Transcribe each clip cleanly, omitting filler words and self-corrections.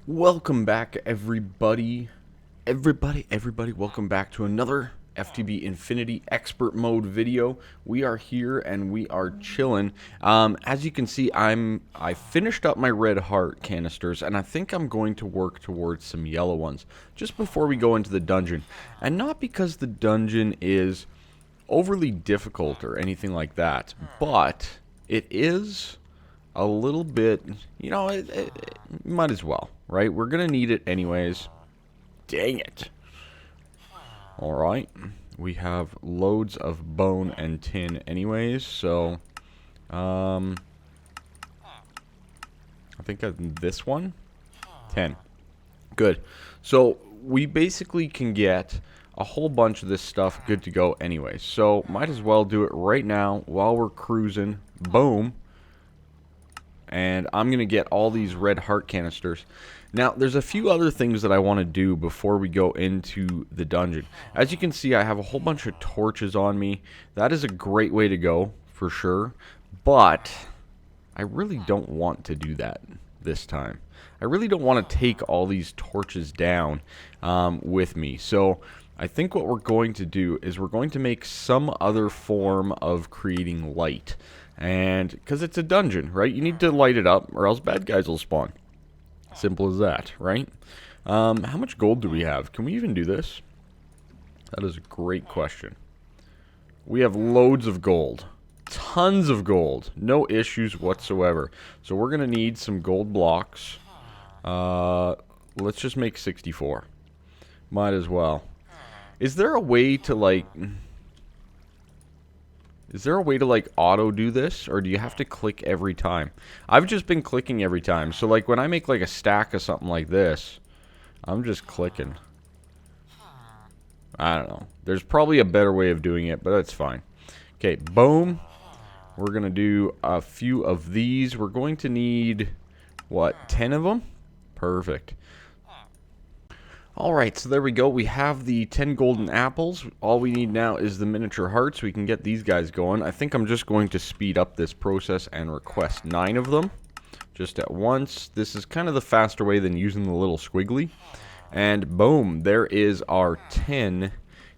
Welcome back, everybody. Everybody, welcome back to another FTB Infinity Expert Mode video. We are here and we are chilling. As you can see, I finished up my red heart canisters, and I think I'm going to work towards some yellow ones just before we go into the dungeon. And not because the dungeon is overly difficult or anything like that, but it is a little bit, it might as well, right? We're going to need it anyways. Dang it. Alright. We have loads of bone and tin anyways, so, I think this one? 10. Good. So, we basically can get a whole bunch of this stuff good to go anyways. So, might as well do it right now while we're cruising. Boom. And I'm going to get all these red heart canisters. Now, there's a few other things that I want to do before we go into the dungeon. As you can see, I have a whole bunch of torches on me. That is a great way to go, for sure. But I really don't want to do that this time. I really don't want to take all these torches down with me. So I think what we're going to do is we're going to make some other form of creating light. And because it's a dungeon, right? You need to light it up or else bad guys will spawn. Simple as that, right? How much gold do we have? Can we even do this? That is a great question. We have loads of gold. Tons of gold. No issues whatsoever. So we're going to need some gold blocks. Let's just make 64. Might as well. Is there a way to, like... Is there a way to, like, auto do this? Or do you have to click every time? I've just been clicking every time. So, like, when I make, like, a stack of something like this, I'm just clicking. I don't know. There's probably a better way of doing it, but that's fine. Okay, boom. We're going to do a few of these. We're going to need, what, 10 of them? Perfect. Alright, so there we go. We have the 10 golden apples. All we need now is the miniature hearts. We can get these guys going. I think I'm just going to speed up this process and request 9 of them just at once. This is kind of the faster way than using the little squiggly. And boom, there is our 10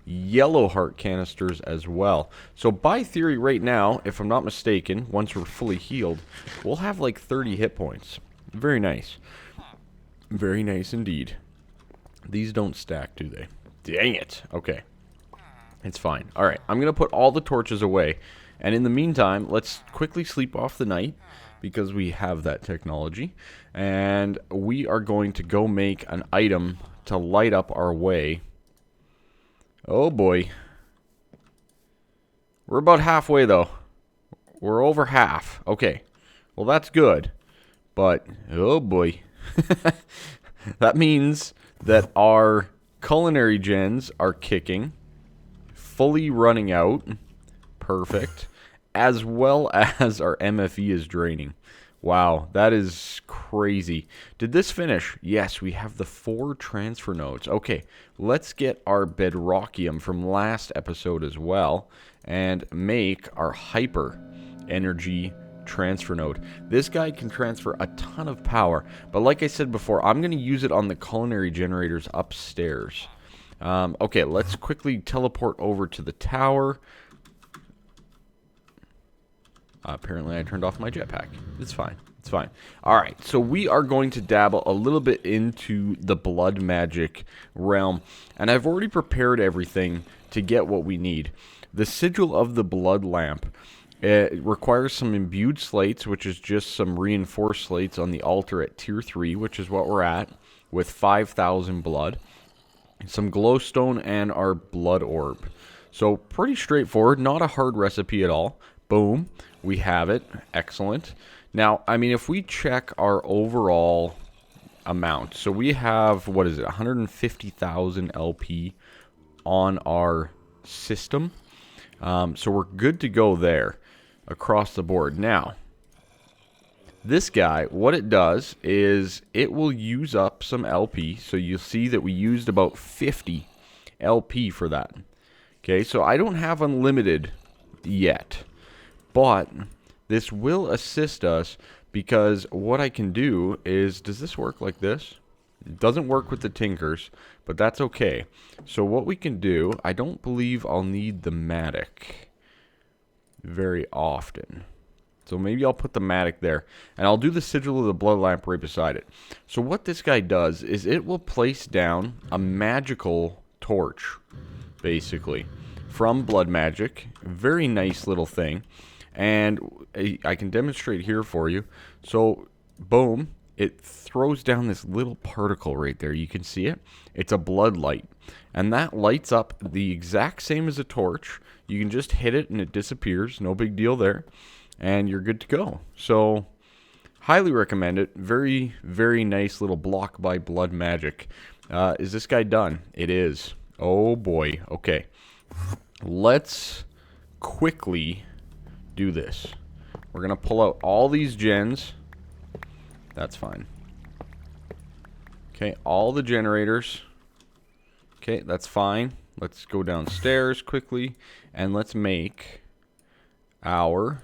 yellow heart canisters as well. So by theory right now, if I'm not mistaken, once we're fully healed, we'll have like 30 hit points. Very nice. Very nice indeed. These don't stack, do they? Dang it. Okay. It's fine. Alright, I'm going to put all the torches away. And in the meantime, let's quickly sleep off the night, because we have that technology. And we are going to go make an item to light up our way. Oh boy. We're about halfway, though. We're over half. Okay. Well, that's good. But, oh boy. That means that our culinary gens are kicking, fully running out, perfect, as well as our MFE is draining. Wow, that is crazy. Did this finish? Yes, we have the 4 transfer nodes. Okay, let's get our bedrockium from last episode as well, and make our hyper energy transfer node. This guy can transfer a ton of power, but like I said before, I'm going to use it on the culinary generators upstairs. Okay, let's quickly teleport over to the tower. Apparently I turned off my jetpack. It's fine. It's fine. Alright, so we are going to dabble a little bit into the blood magic realm, and I've already prepared everything to get what we need. The sigil of the blood lamp. It requires some imbued slates, which is just some reinforced slates on the altar at tier 3, which is what we're at, with 5,000 blood. Some glowstone and our blood orb. So pretty straightforward, not a hard recipe at all. Boom, we have it. Excellent. Now, I mean, if we check our overall amount, so we have, what is it, 150,000 LP on our system. So we're good to go there across the board. Now, this guy, what it does is it will use up some LP. So you'll see that we used about 50 LP for that. Okay, so I don't have unlimited yet, but this will assist us because what I can do is, does this work like this? It doesn't work with the tinkers, but that's okay. So what we can do, I don't believe I'll need the matic very often. So maybe I'll put the matic there. And I'll do the sigil of the blood lamp right beside it. So what this guy does is it will place down a magical torch, basically, from blood magic. Very nice little thing. And I can demonstrate here for you. So, boom, it throws down this little particle right there. You can see it. It's a blood light. And that lights up the exact same as a torch. You can just hit it and it disappears. No big deal there. And you're good to go. So, highly recommend it. Very, very nice little block by blood magic. Is this guy done? It is. Oh boy. Okay. Let's quickly do this. We're going to pull out all these gens. That's fine. Okay, all the generators. Okay, that's fine. Let's go downstairs quickly. And let's make our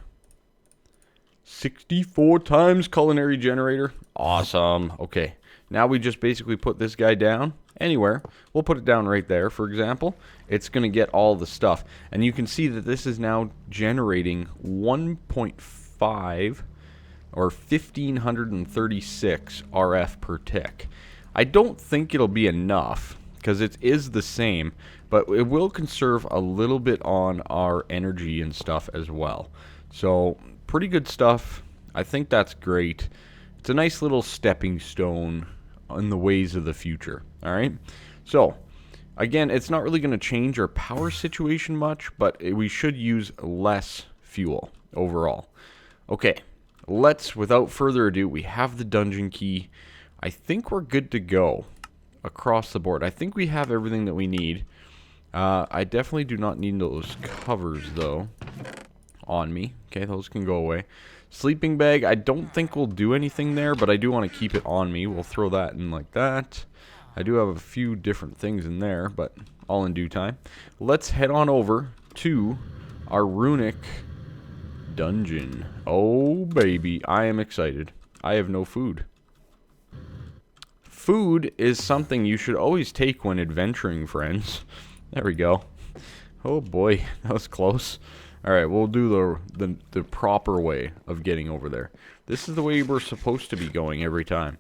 64 times culinary generator. Awesome. Okay. Now we just basically put this guy down anywhere. We'll put it down right there, for example. It's going to get all the stuff. And you can see that this is now generating 1.5 or 1536 RF per tick. I don't think it'll be enough because it is the same, but it will conserve a little bit on our energy and stuff as well. So pretty good stuff. I think that's great. It's a nice little stepping stone in the ways of the future. All right. So again, it's not really going to change our power situation much, but we should use less fuel overall. Okay. Let's, without further ado, we have the dungeon key. I think we're good to go across the board. I think we have everything that we need. I definitely do not need those covers, though, on me. Okay, those can go away. Sleeping bag, I don't think we'll do anything there, but I do want to keep it on me. We'll throw that in like that. I do have a few different things in there, but all in due time. Let's head on over to our Runic Dungeon. Oh, baby, I am excited. I have no food. Food is something you should always take when adventuring, friends. There we go. Oh boy, that was close. Alright, we'll do the proper way of getting over there. This is the way we're supposed to be going every time.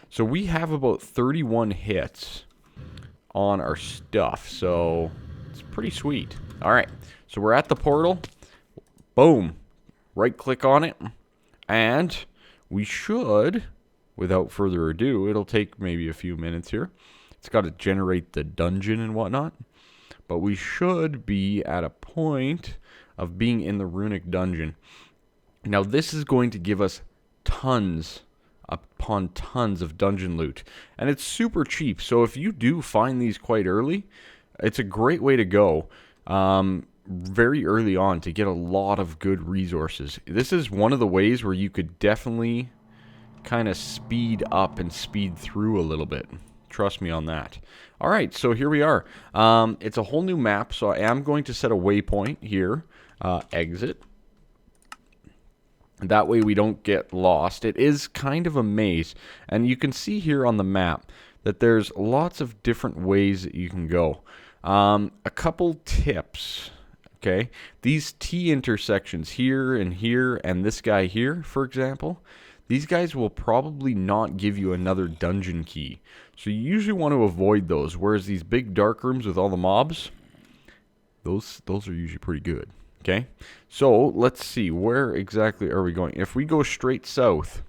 So we have about 31 hits on our stuff, so it's pretty sweet. Alright, so we're at the portal. Boom. Right click on it. And we should, without further ado, it'll take maybe a few minutes here. It's got to generate the dungeon and whatnot. But we should be at a point of being in the Runic Dungeon. Now this is going to give us tons upon tons of dungeon loot. And it's super cheap, so if you do find these quite early, it's a great way to go very early on to get a lot of good resources. This is one of the ways where you could definitely kind of speed up and speed through a little bit. Trust me on that. Alright, so here we are. It's a whole new map, so I am going to set a waypoint here. Exit. That way we don't get lost. It is kind of a maze. And you can see here on the map that there's lots of different ways that you can go. A couple tips. Okay. These T intersections here and this guy here, for example. These guys will probably not give you another dungeon key. So you usually want to avoid those. Whereas these big dark rooms with all the mobs, those are usually pretty good. Okay, so let's see, where exactly are we going? If we go straight south,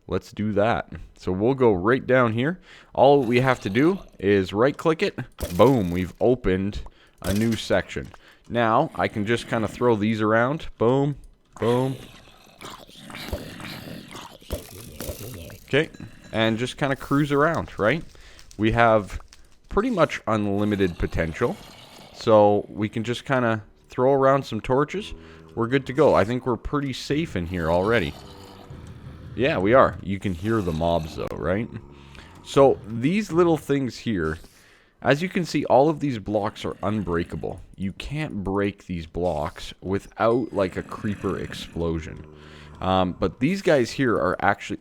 let's do that. So we'll go right down here. All we have to do is right click it. Boom, we've opened a new section. Now I can just kind of throw these around. Boom, boom. Okay, and just kind of cruise around, right? We have pretty much unlimited potential. So we can just kind of throw around some torches. We're good to go. I think we're pretty safe in here already. Yeah, we are. You can hear the mobs though, right? So these little things here, as you can see, all of these blocks are unbreakable. You can't break these blocks without like a creeper explosion. But these guys here are actually...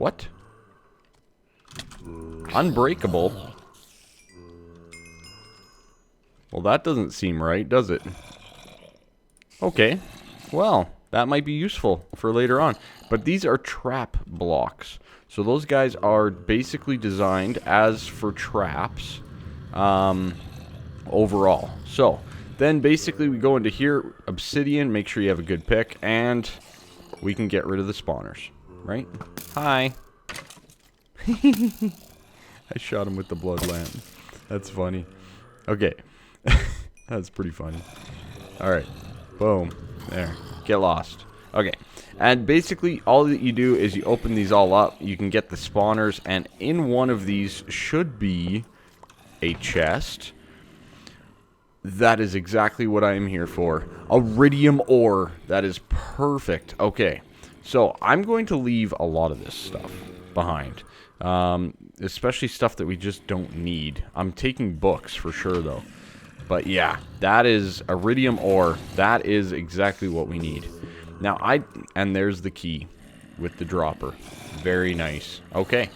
What? Unbreakable? Well, that doesn't seem right, does it? Okay. Well, that might be useful for later on. But these are trap blocks. So those guys are basically designed as for traps overall. So then basically we go into here, obsidian, make sure you have a good pick, and we can get rid of the spawners, right? Hi. I shot him with the blood lamp. That's funny. Okay. That's pretty funny. Alright. Boom. There. Get lost. Okay. And basically, all that you do is you open these all up. You can get the spawners, and in one of these should be a chest. That is exactly what I am here for. Iridium ore. That is perfect. Okay. So, I'm going to leave a lot of this stuff behind. Especially stuff that we just don't need. I'm taking books for sure, though. But yeah, that is iridium ore. That is exactly what we need. Now, and there's the key with the dropper. Very nice. Okay.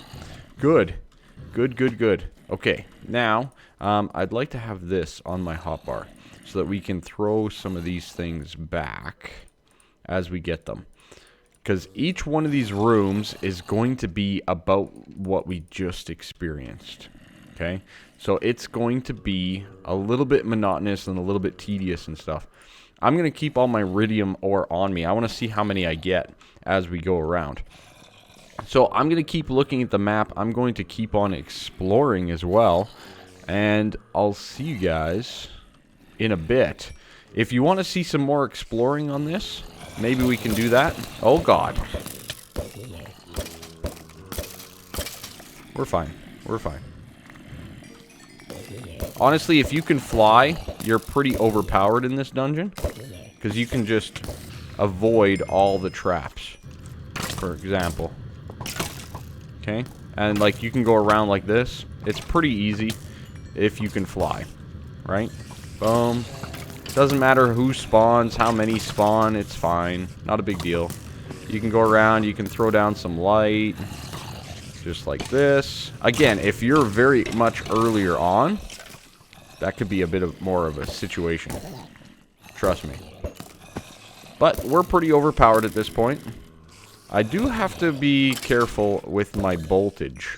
Good. Good, good, good. Okay. Now, I'd like to have this on my hotbar so that we can throw some of these things back as we get them. Because each one of these rooms is going to be about what we just experienced. Okay? So it's going to be a little bit monotonous and a little bit tedious and stuff. I'm going to keep all my iridium ore on me. I want to see how many I get as we go around. So I'm going to keep looking at the map. I'm going to keep on exploring as well. And I'll see you guys in a bit. If you want to see some more exploring on this, maybe we can do that. Oh, God. We're fine. We're fine. Honestly, if you can fly, you're pretty overpowered in this dungeon. Because you can just avoid all the traps. For example. Okay? And, like, you can go around like this. It's pretty easy if you can fly. Right? Boom. Doesn't matter who spawns, how many spawn, it's fine. Not a big deal. You can go around, you can throw down some light. Just like this. Again, if you're very much earlier on, that could be a bit more of a situation. Trust me. But we're pretty overpowered at this point. I do have to be careful with my voltage.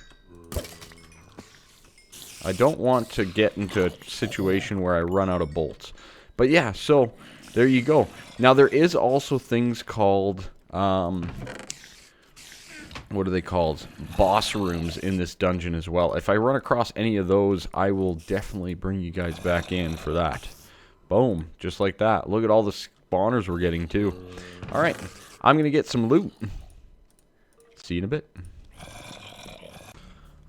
I don't want to get into a situation where I run out of bolts. But yeah, so there you go. Now there is also things called, what are they called? Boss rooms in this dungeon as well. If I run across any of those, I will definitely bring you guys back in for that. Boom, just like that. Look at all the spawners we're getting too. Alright, I'm going to get some loot. See you in a bit.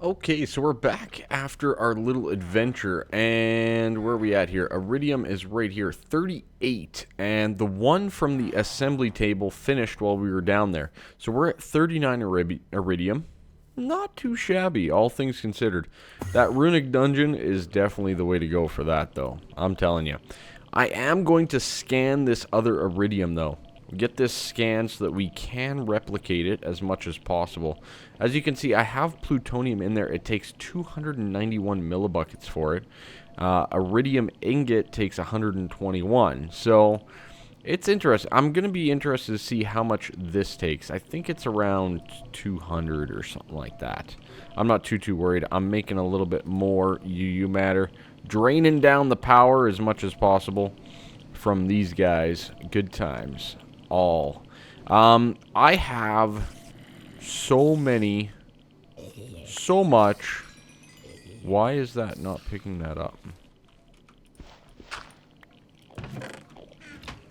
Okay, so we're back after our little adventure, and where are we at here? Iridium is right here, 38, and the one from the assembly table finished while we were down there. So we're at 39 Iridium. Not too shabby, all things considered. That Runic Dungeon is definitely the way to go for that, though. I'm telling you. I am going to scan this other Iridium, though. Get this scanned so that we can replicate it as much as possible. As you can see, I have plutonium in there. It takes 291 millibuckets for it. Iridium ingot takes 121. So, it's interesting. I'm going to be interested to see how much this takes. I think it's around 200 or something like that. I'm not too worried. I'm making a little bit more UU matter. Draining down the power as much as possible from these guys. Good times. All. I have so much. Why is that not picking that up?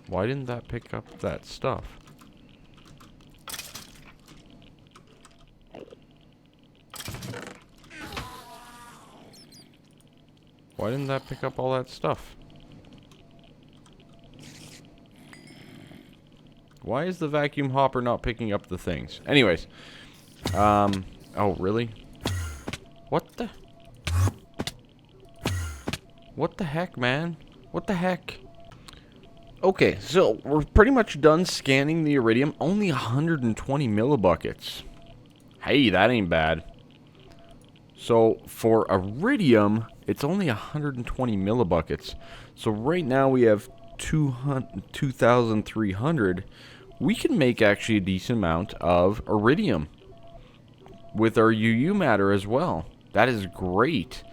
Why didn't that pick up that stuff? Why didn't that pick up all that stuff? Why is the vacuum hopper not picking up the things? Anyways. Oh, really? What the? What the heck, man? What the heck? Okay, so we're pretty much done scanning the Iridium. Only 120 millibuckets. Hey, that ain't bad. So for Iridium, it's only 120 millibuckets. So right now we have 2,300. We can make actually a decent amount of Iridium with our UU matter as well. That is great.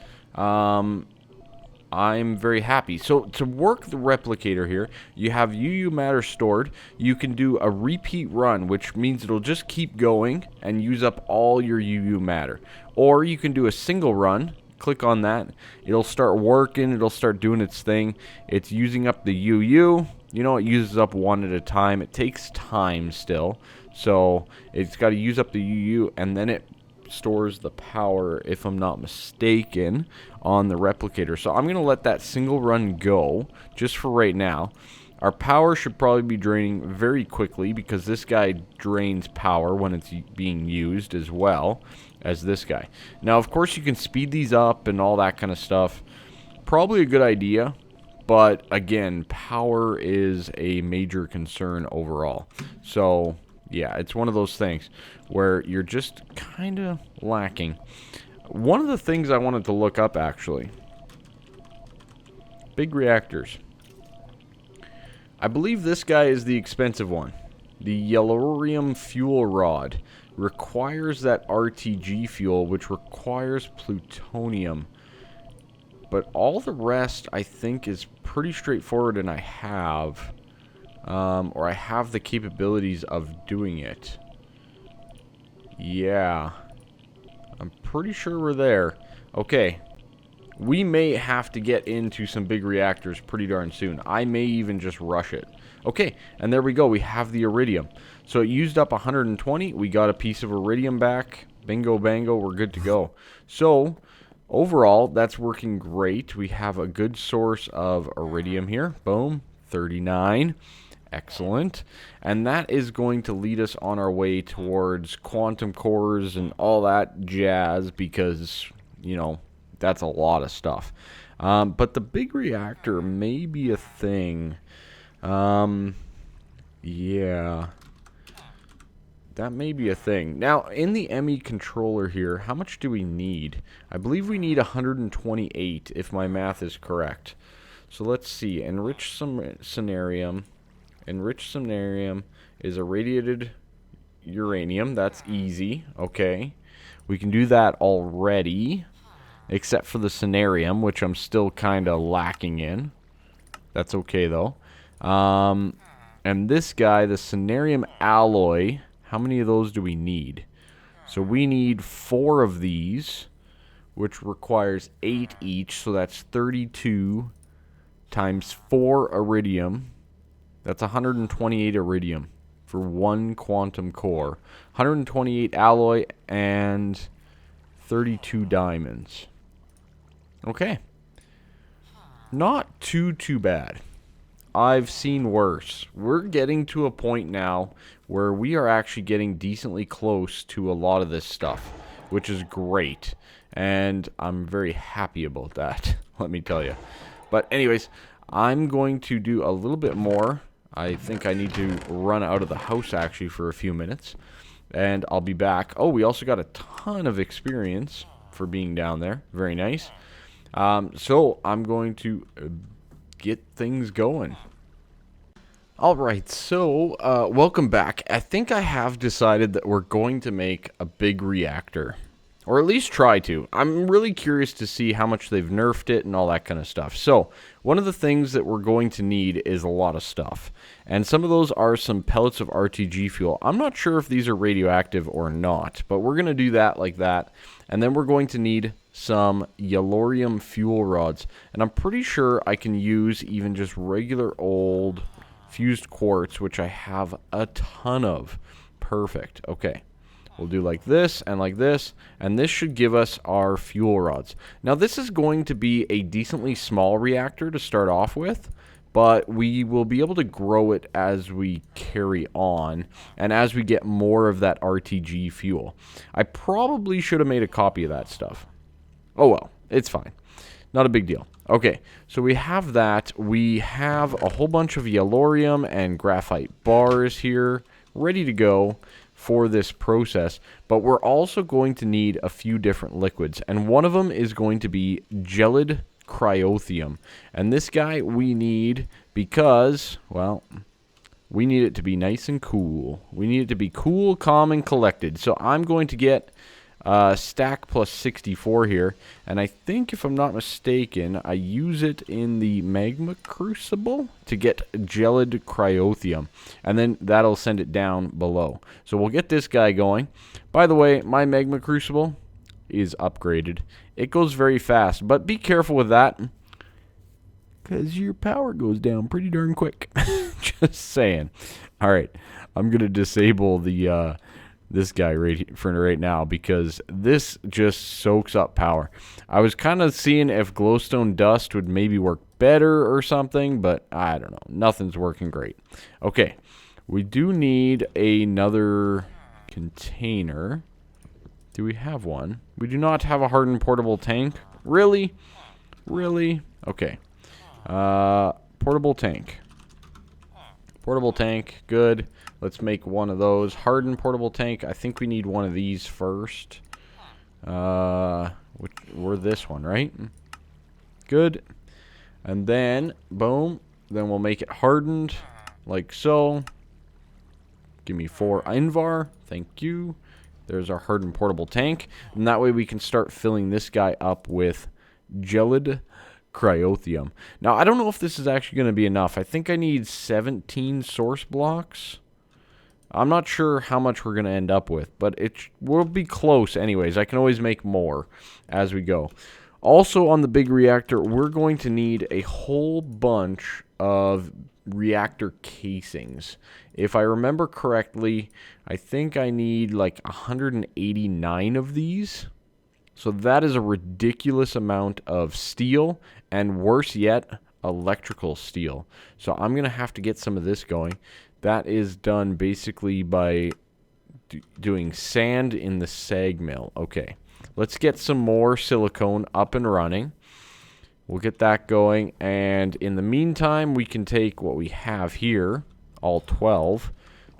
I'm very happy. So to work the replicator here, you have UU matter stored. You can do a repeat run, which means it'll just keep going and use up all your UU matter. Or you can do a single run. Click on that. It'll start working. It'll start doing its thing. It's using up the UU. You know, it uses up one at a time. It takes time still. So it's got to use up the UU, and then it stores the power, if I'm not mistaken, on the replicator. So I'm going to let that single run go just for right now. Our power should probably be draining very quickly because this guy drains power when it's being used as well as this guy. Now, of course, you can speed these up and all that kind of stuff. Probably a good idea, but again, power is a major concern overall. So yeah, it's one of those things where you're just kind of lacking. One of the things I wanted to look up, actually. Big reactors. I believe this guy is the expensive one. The Iridium fuel rod requires that RTG fuel, which requires plutonium. But all the rest, I think, is pretty straightforward, and I have... or I have the capabilities of doing it. Yeah. I'm pretty sure we're there. Okay. We may have to get into some big reactors pretty darn soon. I may even just rush it. Okay, and there we go. We have the Iridium. So it used up 120. We got a piece of Iridium back. Bingo bango, we're good to go. So, overall, that's working great. We have a good source of Iridium here. Boom, 39. Excellent. And that is going to lead us on our way towards quantum cores and all that jazz because, you know, that's a lot of stuff. But the big reactor may be a thing. Yeah. That may be a thing. Now, in the ME controller here, how much do we need? I believe we need 128 if my math is correct. So let's see. Enrich some Cenarium. Enriched Cenarium is irradiated uranium. That's easy. Okay. We can do that already. Except for the Cenarium, which I'm still kind of lacking in. That's okay, though. And this guy, the Cenarium alloy, how many of those do we need? So we need 4 of these, which requires 8 each. So that's 32 times 4 Iridium. That's 128 Iridium for 1 quantum core. 128 alloy and 32 diamonds. Okay. Not too bad. I've seen worse. We're getting to a point now where we are actually getting decently close to a lot of this stuff, which is great. And I'm very happy about that, let me tell you. But anyways, I'm going to do a little bit more. I think I need to run out of the house actually for a few minutes. And I'll be back. Oh, we also got a ton of experience for being down there. Very nice. So I'm going to get things going. Alright, so welcome back. I think I have decided that we're going to make a big reactor. Or at least try to. I'm really curious to see how much they've nerfed it and all that kind of stuff. So, one of the things that we're going to need is a lot of stuff. And some of those are some pellets of RTG fuel. I'm not sure if these are radioactive or not, but we're going to do that like that. And then we're going to need some Iridium fuel rods. And I'm pretty sure I can use even just regular old fused quartz, which I have a ton of. Perfect. Okay. We'll do like this, and this should give us our fuel rods. Now, this is going to be a decently small reactor to start off with, but we will be able to grow it as we carry on, and as we get more of that RTG fuel. I probably should have made a copy of that stuff. Oh well, it's fine. Not a big deal. Okay, so we have that. We have a whole bunch of Iridium and graphite bars here, ready to go for this process, but we're also going to need a few different liquids, and one of them is going to be gelid cryothium. And this guy we need because, well, we need it to be nice and cool. We need it to be cool, calm, and collected. So I'm going to get stack plus 64 here, and I think, if I'm not mistaken, I use it in the magma crucible to get gelid cryothium, and then that'll send it down below. So we'll get this guy going. By the way, my magma crucible is upgraded. It goes very fast, but be careful with that, because your power goes down pretty darn quick. Just saying. Alright, I'm gonna disable the this guy right now, because this just soaks up power. I was kind of seeing if glowstone dust would maybe work better or something, but I don't know. Nothing's working great. Okay, we do need another container. Do we have one? We do not have a hardened portable tank. Really? Really? Okay. Portable tank. Portable tank, good. Let's make one of those. Hardened portable tank. I think we need one of these first. We're this one, right? Good. And then, boom. Then we'll make it hardened, like so. Give me 4 en-devour. Thank you. There's our hardened portable tank. And that way we can start filling this guy up with gelid cryothium. Now, I don't know if this is actually going to be enough. I think I need 17 source blocks. I'm not sure how much we're going to end up with, but we'll be close anyways. I can always make more as we go. Also, on the big reactor, we're going to need a whole bunch of reactor casings. If I remember correctly, I think I need like 189 of these. So that is a ridiculous amount of steel, and worse yet, electrical steel. So I'm going to have to get some of this going. That is done basically by doing sand in the sag mill. Okay, let's get some more silicone up and running. We'll get that going, and in the meantime, we can take what we have here, all 12.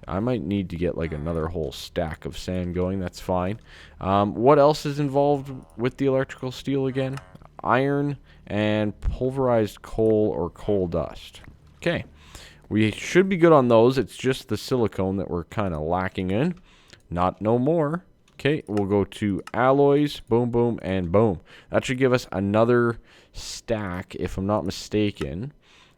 I might need to get like another whole stack of sand going. That's fine. What else is involved with the electrical steel again? Iron and pulverized coal or coal dust. Okay. We should be good on those. It's just the silicone that we're kind of lacking in. Not no more. Okay, we'll go to alloys. Boom, boom, and boom. That should give us another stack, if I'm not mistaken,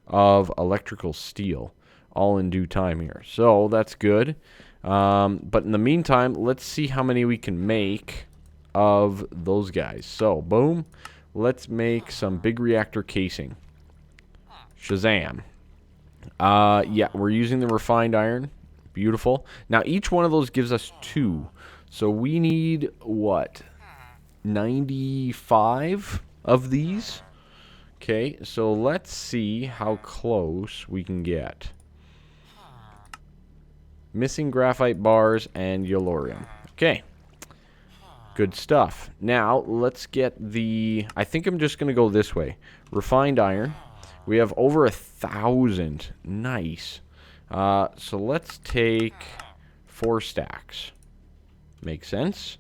of electrical steel. All in due time here. So, that's good. But in the meantime, let's see how many we can make of those guys. So, boom. Let's make some big reactor casing. Shazam. Yeah, we're using the refined iron. Beautiful. Now, each one of those gives us 2. So we need, what, 95 of these? Okay, so let's see how close we can get. Missing graphite bars and yellorium. Okay. Good stuff. Now, let's get the... I think I'm just going to go this way. Refined iron. We have over 1,000. Nice. So let's take 4 stacks. Makes sense.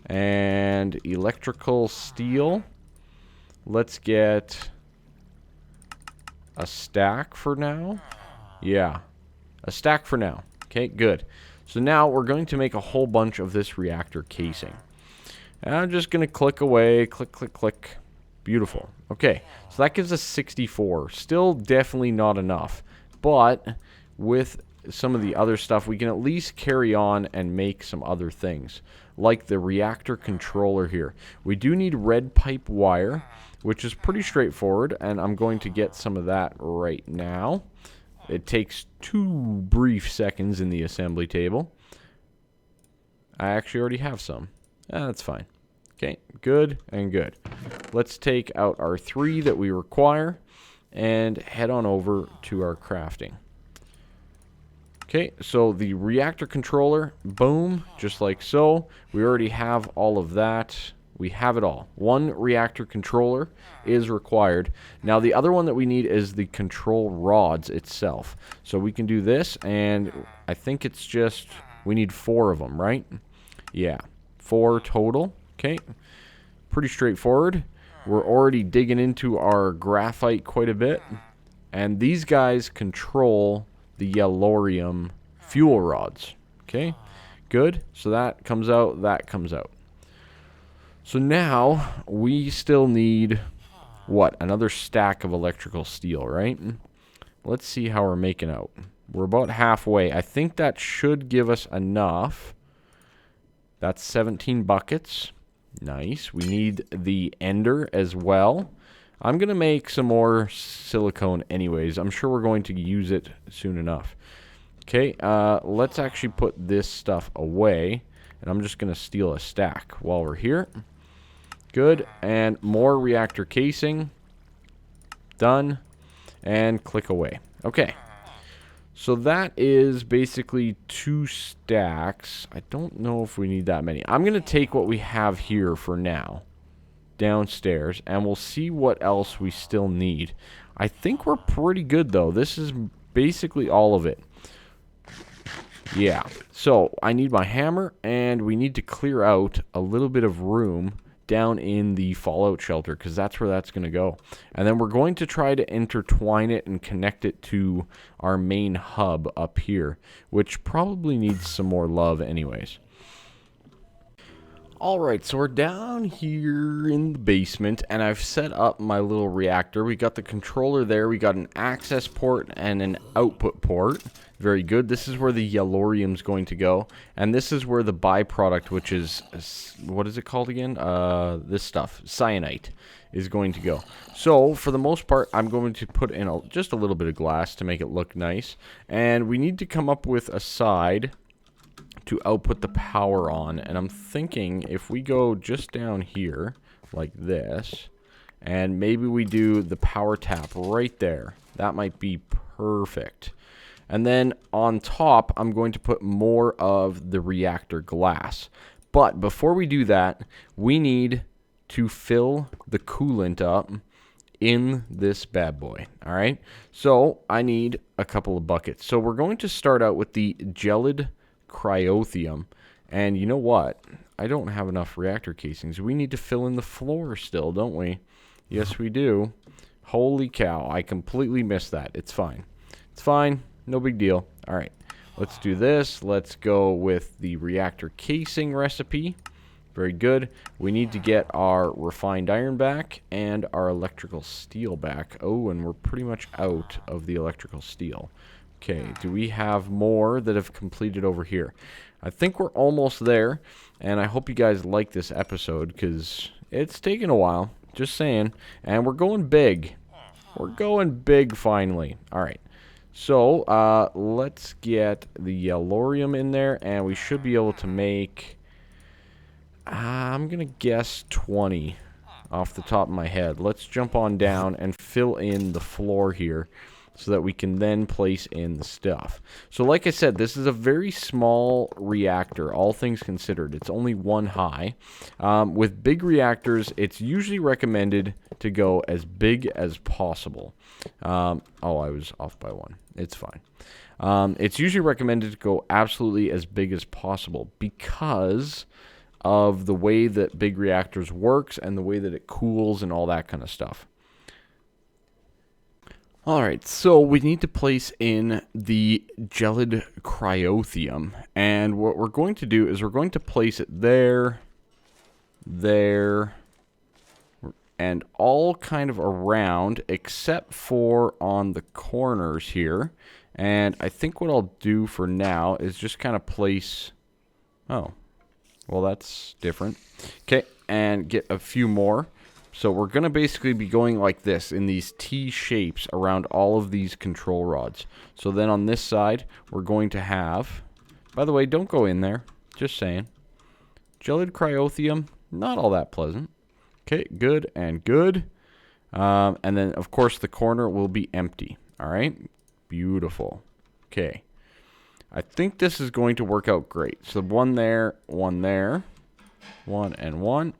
And electrical steel. Let's get a stack for now. Yeah. A stack for now. Okay, good. So now we're going to make a whole bunch of this reactor casing. And I'm just going to click away. Click, click, click. Beautiful. Okay, so that gives us 64. Still definitely not enough. But with some of the other stuff, we can at least carry on and make some other things. Like the reactor controller here. We do need red pipe wire, which is pretty straightforward. And I'm going to get some of that right now. It takes 2 brief seconds in the assembly table. I actually already have some. That's fine. Okay, good and good. Let's take out our 3 that we require and head on over to our crafting. Okay, so the reactor controller, boom, just like so. We already have all of that. We have it all. 1 reactor controller is required. Now, the other one that we need is the control rods itself. So we can do this, and I think it's just We need 4 of them, right? Yeah, 4 total. Okay, pretty straightforward. We're already digging into our graphite quite a bit. And these guys control the Yellorium fuel rods. Okay, good. So that comes out, that comes out. So now we still need, what, another stack of electrical steel, right? Let's see how we're making out. We're about halfway. I think that should give us enough. That's 17 buckets. Nice. We need the ender as well. I'm going to make some more silicone anyways. I'm sure we're going to use it soon enough. Okay, let's actually put this stuff away. And I'm just going to steal a stack while we're here. Good. And more reactor casing. Done. And click away. Okay. So that is basically 2 stacks. I don't know if we need that many. I'm going to take what we have here for now. Downstairs. And we'll see what else we still need. I think we're pretty good though. This is basically all of it. Yeah. So I need my hammer. And we need to clear out a little bit of room down in the fallout shelter, because that's where that's going to go. And then we're going to try to intertwine it and connect it to our main hub up here, which probably needs some more love anyways. Alright, so we're down here in the basement, and I've set up my little reactor. We got the controller there, we got an access port and an output port. Very good. This is where the Yellorium's going to go, and this is where the byproduct, which is, what is it called again? This stuff, cyanite, is going to go. So, for the most part, I'm going to put in just a little bit of glass to make it look nice, and we need to come up with a side to output the power on. And I'm thinking if we go just down here like this, and maybe we do the power tap right there, that might be perfect. And then on top, I'm going to put more of the reactor glass. But before we do that, we need to fill the coolant up in this bad boy. All right, so I need a couple of buckets. So we're going to start out with the gelid cryothium, and you know what, I don't have enough reactor casings. We need to fill in the floor still, don't we? Yes we do. Holy cow, I completely missed that. It's fine, it's fine, no big deal. All right, let's do this. Let's go with the reactor casing recipe. Very good. We need to get our refined iron back and our electrical steel back. Oh, and we're pretty much out of the electrical steel. Okay, do we have more that have completed over here? I think we're almost there, and I hope you guys like this episode, because it's taken a while, just saying, and we're going big. We're going big finally. Alright, so let's get the Yellorium in there, and we should be able to make, I'm going to guess 20 off the top of my head. Let's jump on down and fill in the floor here, so that we can then place in the stuff. So like I said, this is a very small reactor, all things considered. It's only 1 high. With big reactors, it's usually recommended to go as big as possible. Oh, I was off by 1. It's fine. It's usually recommended to go absolutely as big as possible because of the way that big reactors works and the way that it cools and all that kind of stuff. Alright, so we need to place in the gelid cryothium, and what we're going to do is we're going to place it there, there, and all kind of around, except for on the corners here. And I think what I'll do for now is just kind of place, oh, well that's different. Okay, and get a few more. So we're going to basically be going like this in these T shapes around all of these control rods. So then on this side, we're going to have, by the way, don't go in there, just saying. Gelid cryothium, not all that pleasant. Okay, good and good. And then, of course, the corner will be empty. All right, beautiful. Okay, I think this is going to work out great. So 1 there, 1 there, 1 and 1.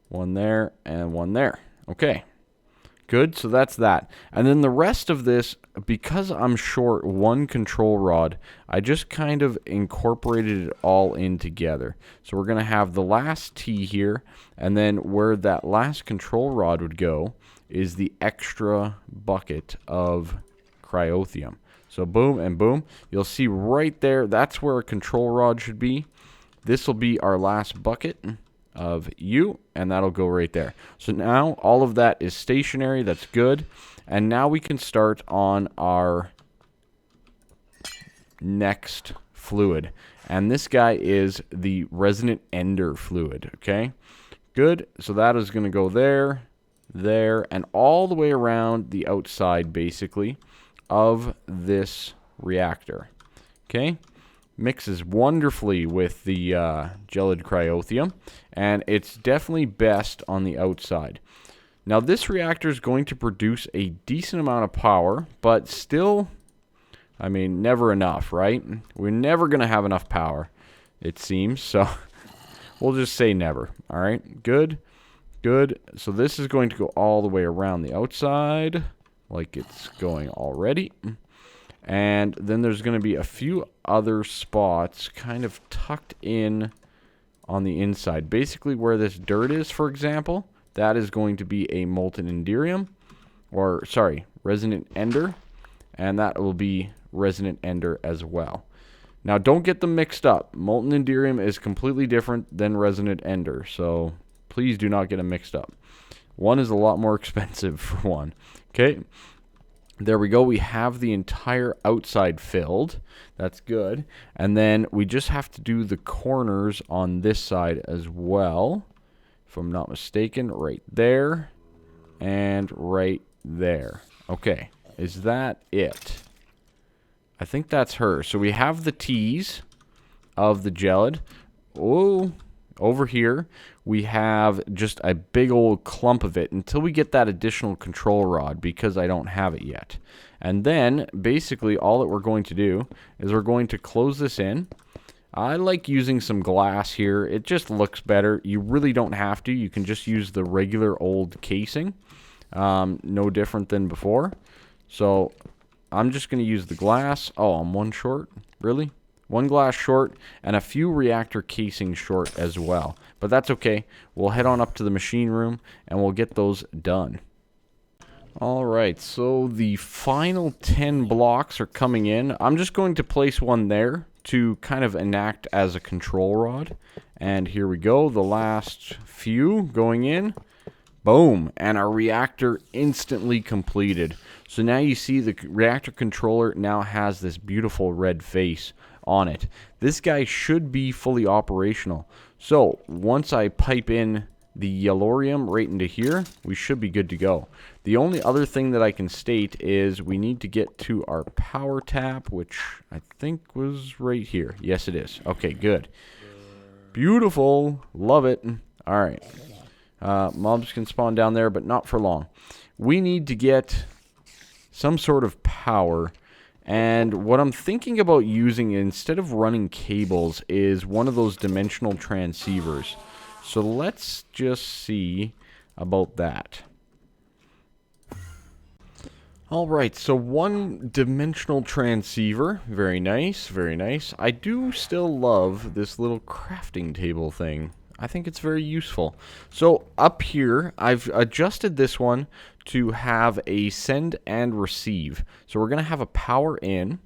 1 there, and 1 there. Okay. Good, so that's that. And then the rest of this, because I'm short one control rod, I just kind of incorporated it all in together. So we're going to have the last T here, and then where that last control rod would go is the extra bucket of cryotheum. So boom and boom. You'll see right there, that's where a control rod should be. This will be our last bucket of U, and that'll go right there. So now all of that is stationary. That's good. And now we can start on our next fluid. And this guy is the resonant ender fluid. Okay, good. So that is going to go there, there, and all the way around the outside, basically, of this reactor. Okay, mixes wonderfully with the gelid cryotheum, and it's definitely best on the outside. Now this reactor is going to produce a decent amount of power, but still, I mean, never enough, right? We're never going to have enough power, it seems, so we'll just say never. All right, good, good. So this is going to go all the way around the outside, like it's going already. And then there's going to be a few other spots kind of tucked in on the inside. Basically where this dirt is, for example, that is going to be a molten enderium, or sorry, resonant ender, and that will be resonant ender as well. Now don't get them mixed up. Molten enderium is completely different than resonant ender, so please do not get them mixed up. One is a lot more expensive for one. Okay. There we go. We have the entire outside filled. That's good. And then we just have to do the corners on this side as well. If I'm not mistaken, right there and right there. Okay. Is that it? I think that's her. So we have the T's of the gelid. Oh, over here we have just a big old clump of it until we get that additional control rod, because I don't have it yet. And then basically all that we're going to do is we're going to close this in. I like using some glass here. It just looks better. You really don't have to. You can just use the regular old casing. No different than before. So I'm just going to use the glass. Oh, I'm one short? Really? One glass short, and a few reactor casings short as well. But that's okay. We'll head on up to the machine room, and we'll get those done. Alright, so the final 10 blocks are coming in. I'm just going to place one there to kind of enact as a control rod. And here we go, the last few going in. Boom, and our reactor instantly completed. So now you see the reactor controller now has this beautiful red face on it. This guy should be fully operational. So once I pipe in the yellorium right into here, we should be good to go. The only other thing that I can state is we need to get to our power tap, which I think was right here. Yes, it is. Okay, good. Beautiful. Love it. All right. Mobs can spawn down there, but not for long. We need to get some sort of power. And what I'm thinking about using instead of running cables is one of those dimensional transceivers. So let's just see about that. Alright, so one dimensional transceiver. Very nice, very nice. I do still love this little crafting table thing. I think it's very useful. So up here, I've adjusted this one to have a send and receive. So we're going to have a power in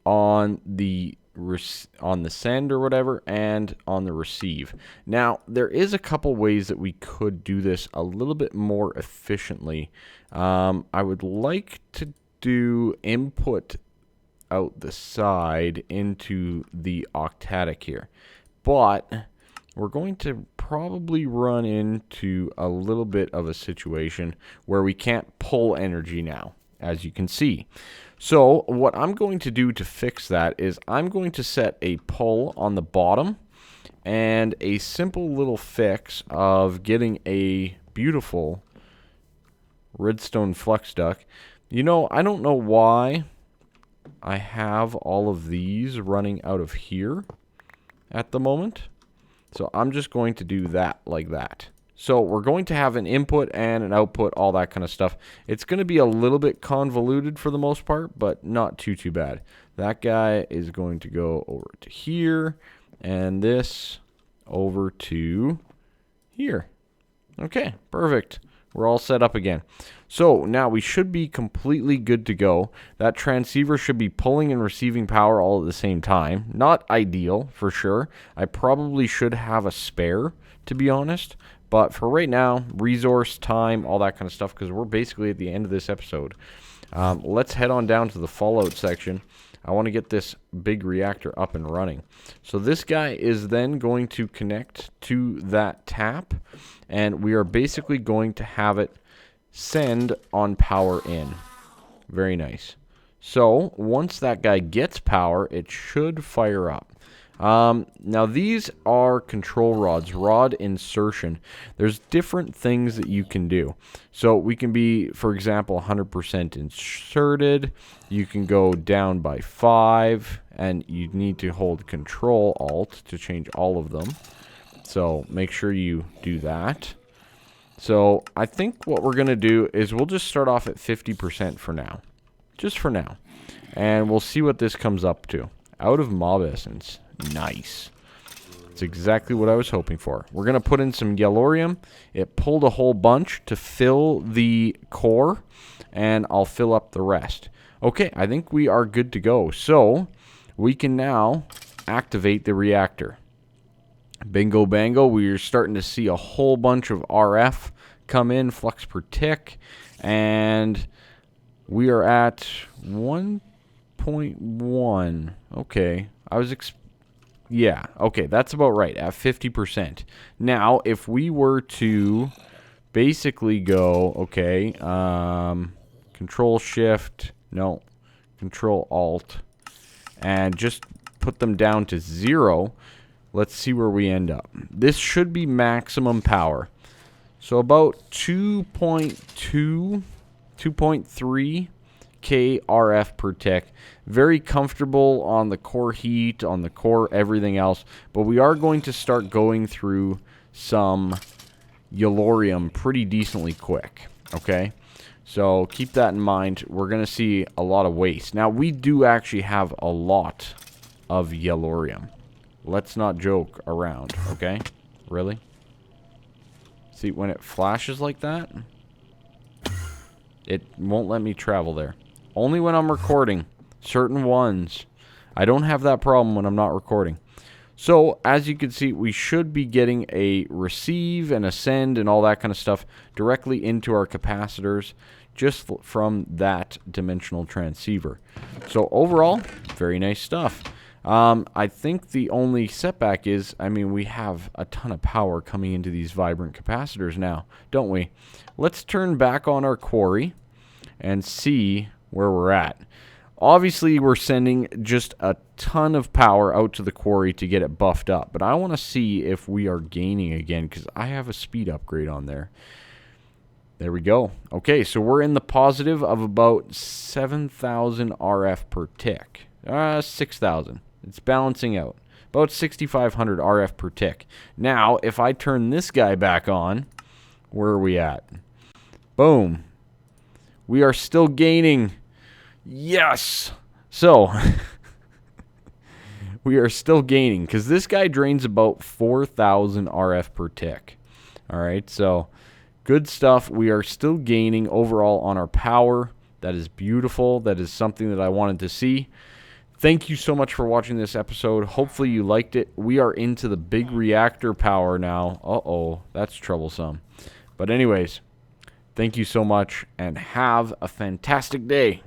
on the send or whatever, and on the receive. Now, there is a couple ways that we could do this a little bit more efficiently. I would like to do input out the side into the octatic here, but we're going to probably run into a little bit of a situation where we can't pull energy now, as you can see. So what I'm going to do to fix that is I'm going to set a pull on the bottom and a simple little fix of getting a beautiful redstone flux duct. You know, I don't know why I have all of these running out of here at the moment. So I'm just going to do that like that. So we're going to have an input and an output, all that kind of stuff. It's going to be a little bit convoluted for the most part, but not too bad. That guy is going to go over to here, and this over to here. Okay, perfect. We're all set up again. So now we should be completely good to go. That transceiver should be pulling and receiving power all at the same time. Not ideal, for sure. I probably should have a spare, to be honest. But for right now, resource, time, all that kind of stuff, because we're basically at the end of this episode. Let's head on down to the Fallout section. I want to get this big reactor up and running. So this guy is then going to connect to that tap, and we are basically going to have it send on power in. Very nice. So once that guy gets power, it should fire up. Now these are control rods, rod insertion. There's different things that you can do. So we can be, for example, 100% inserted. You can go down by 5, and you need to hold Control Alt to change all of them. So make sure you do that. So I think what we're going to do is we'll just start off at 50% for now. Just for now. And we'll see what this comes up to. Out of mob essence. Nice. It's exactly what I was hoping for. We're going to put in some Yellorium. It pulled a whole bunch to fill the core, and I'll fill up the rest. Okay, I think we are good to go. So we can now activate the reactor. Bingo bango, we're starting to see a whole bunch of RF come in, flux per tick, and we are at 1.1. Okay, yeah, okay, that's about right, at 50%. Now, if we were to basically go, okay, Control Shift, no, Control Alt, and just put them down to 0, let's see where we end up. This should be maximum power. So about 2.2, 2.3 K RF per tick. Very comfortable on the core heat, on the core everything else. But we are going to start going through some Yellorium pretty decently quick. Okay? So keep that in mind. We're going to see a lot of waste. Now, we do actually have a lot of Yellorium. Let's not joke around, okay? Really? See, when it flashes like that, it won't let me travel there. Only when I'm recording. Certain ones. I don't have that problem when I'm not recording. So, as you can see, we should be getting a receive and a send and all that kind of stuff directly into our capacitors just from that dimensional transceiver. So, overall, very nice stuff. I think the only setback is, I mean, we have a ton of power coming into these vibrant capacitors now, don't we? Let's turn back on our quarry and see where we're at. Obviously, we're sending just a ton of power out to the quarry to get it buffed up, but I want to see if we are gaining again, because I have a speed upgrade on there. There we go. Okay, so we're in the positive of about 7,000 RF per tick. 6,000. It's balancing out. About 6,500 RF per tick. Now, if I turn this guy back on, where are we at? Boom. We are still gaining. Yes! So, we are still gaining, because this guy drains about 4,000 RF per tick. Alright, so, good stuff. We are still gaining overall on our power. That is beautiful. That is something that I wanted to see. Thank you so much for watching this episode. Hopefully you liked it. We are into the big reactor power now. Uh-oh, that's troublesome. But anyways, thank you so much, and have a fantastic day.